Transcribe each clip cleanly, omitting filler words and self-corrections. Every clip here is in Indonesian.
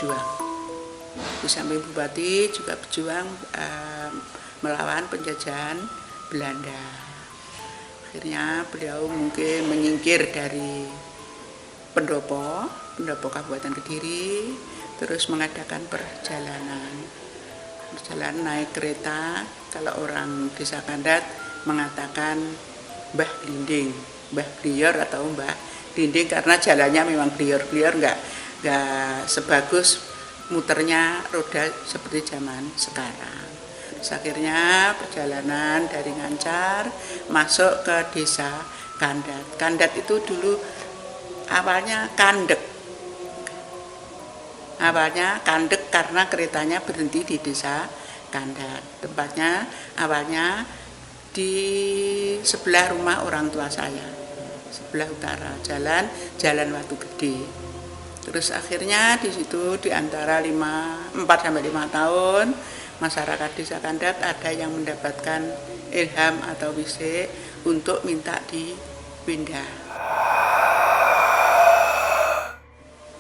berjuang. Di samping bupati juga berjuang melawan penjajahan Belanda. Akhirnya beliau mungkin menyingkir dari pendopo Kabupaten Kediri, terus mengadakan perjalanan naik kereta. Kalau orang desa Kandat mengatakan Mbah Glinding, Mbah Bliyor atau Mbah Glinding karena jalannya memang bliyor-bliyor, nggak sebagus muternya roda seperti zaman sekarang. Terus akhirnya perjalanan dari Ngancar masuk ke desa Kandat. Kandat itu dulu awalnya Kandek karena keretanya berhenti di desa Kandat. Tempatnya awalnya di sebelah rumah orang tua saya, sebelah utara, jalan Watu Gede. Terus akhirnya di situ di antara 4 sampai 5 tahun masyarakat desa Kandat ada yang mendapatkan ilham atau wisik untuk minta dipindah.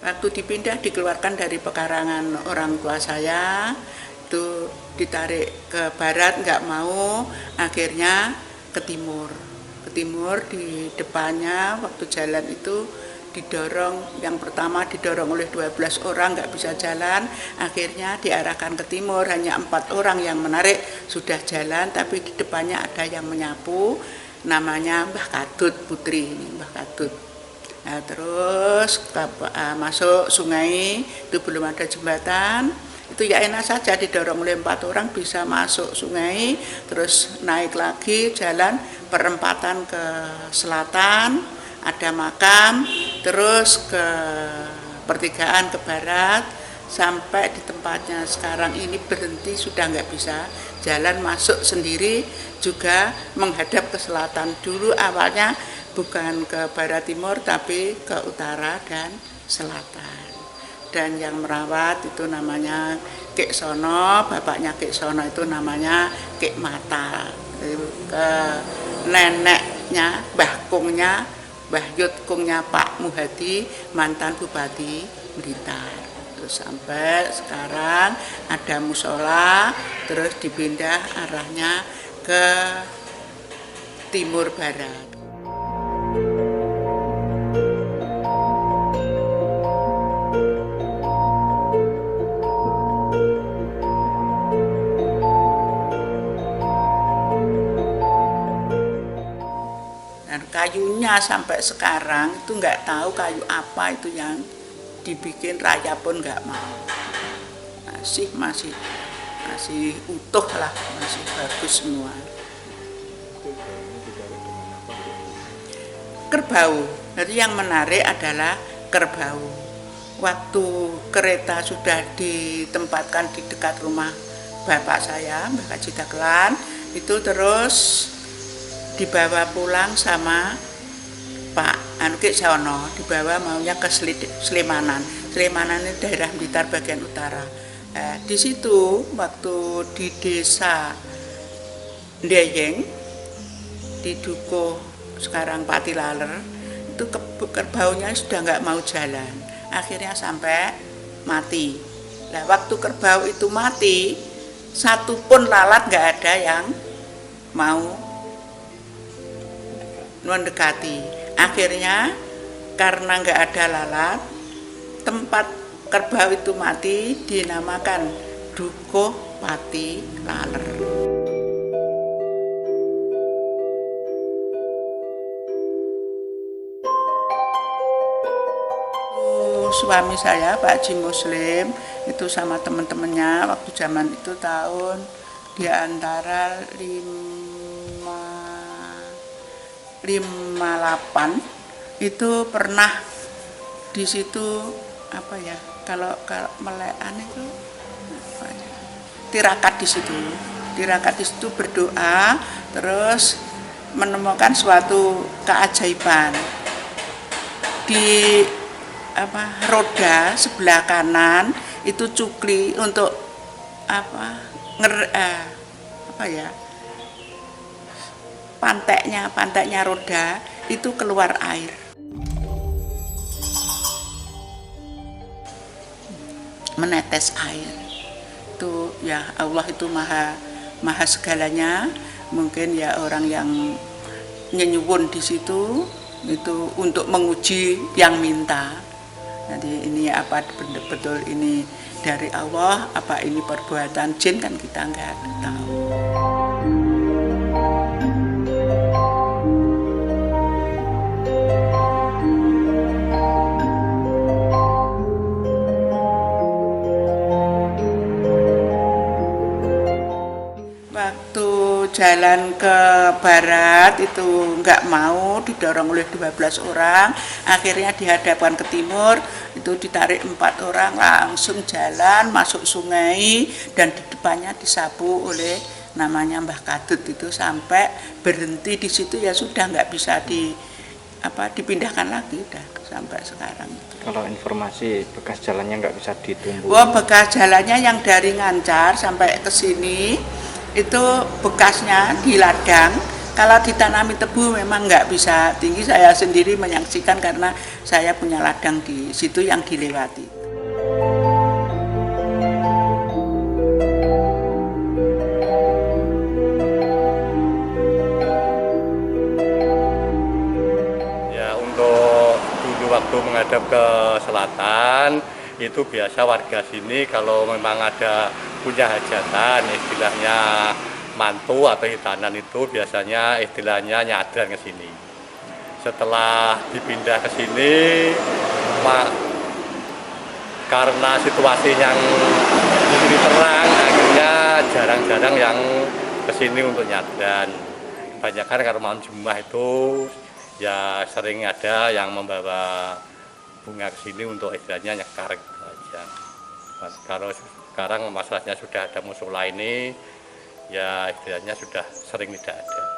Waktu dipindah dikeluarkan dari pekarangan orang tua saya, itu ditarik ke barat, nggak mau, akhirnya ke timur. Ke timur di depannya waktu jalan itu didorong, yang pertama didorong oleh 12 orang nggak bisa jalan, akhirnya diarahkan ke timur, hanya 4 orang yang menarik sudah jalan, tapi di depannya ada yang menyapu, namanya Mbah Kadut Putri, Mbah Kadut. Nah, terus masuk sungai, itu belum ada jembatan, itu ya enak saja didorong oleh 4 orang bisa masuk sungai, terus naik lagi jalan perempatan ke selatan, ada makam, terus ke pertigaan ke barat, sampai di tempatnya sekarang ini berhenti, sudah nggak bisa jalan, masuk sendiri juga menghadap ke selatan. Dulu awalnya bukan ke barat timur tapi ke utara dan selatan. Dan yang merawat itu namanya Kek Sono, bapaknya Kek Sono itu namanya Kek Mata. Ke neneknya, Mbah Kungnya, Mbah Yut Kungnya Pak Muhadi, mantan Bupati Blitar. Terus sampai sekarang ada musola, terus dipindah arahnya ke timur barat. Kayunya sampai sekarang itu nggak tahu kayu apa itu yang dibikin, raya pun nggak mau. Masih utuh lah, masih bagus semua. Kerbau. Jadi yang menarik adalah kerbau. Waktu kereta sudah ditempatkan di dekat rumah bapak saya, Mbak Haji Dagelan, itu terus dibawa pulang sama Pak Kek Sono, dibawa maunya ke Slemanan. Slemanan ini daerah Blitar bagian utara. Di situ waktu di desa Ndeyeng, di Dukuh sekarang Patilaler, itu kerbaunya sudah nggak mau jalan. Akhirnya sampai mati. Nah, waktu kerbau itu mati, satu pun lalat nggak ada yang mau mendekati. Akhirnya karena nggak ada lalat, tempat kerbau itu mati dinamakan Dukuh Patilaler. Suami saya Pak Haji Muslim itu sama teman-temannya waktu zaman itu tahun di antara 58 itu pernah di situ apa ya, kalau melekan itu tirakat di situ berdoa, terus menemukan suatu keajaiban di roda sebelah kanan itu cukli untuk panteknya roda itu keluar air. menetes air. Itu ya Allah itu maha segalanya. Mungkin ya orang yang nyenyuwun di situ itu untuk menguji yang minta. Jadi ini apa betul ini dari Allah, apa ini perbuatan jin, kan kita nggak tahu. Waktu jalan ke barat itu nggak mau, didorong oleh 12 orang, akhirnya dihadapkan ke timur, itu ditarik 4 orang, langsung jalan masuk sungai, dan di depannya disapu oleh namanya Mbah Kadut itu sampai berhenti di situ, ya sudah nggak bisa dipindahkan lagi, udah sampai sekarang. Kalau informasi bekas jalannya nggak bisa ditumbuh. Oh, bekas jalannya yang dari Ngancar sampai ke sini itu bekasnya di ladang. Kalau ditanami tebu memang nggak bisa tinggi. Saya sendiri menyaksikan karena saya punya ladang di situ yang dilewati. Ya, untuk dulu waktu menghadap ke selatan itu biasa warga sini kalau memang ada punya hajatan, istilahnya mantu atau hitanan, itu biasanya istilahnya nyadran ke sini. Setelah dipindah ke sini, karena situasi yang di sini terang, akhirnya jarang-jarang yang ke sini untuk nyadran. Kebanyakan kalau malam Jumat itu ya sering ada yang membawa bunga ke sini untuk istilahnya nyekar gitu aja. Kalau sekarang masalahnya sudah ada musola ini, ya istilahnya sudah sering tidak ada.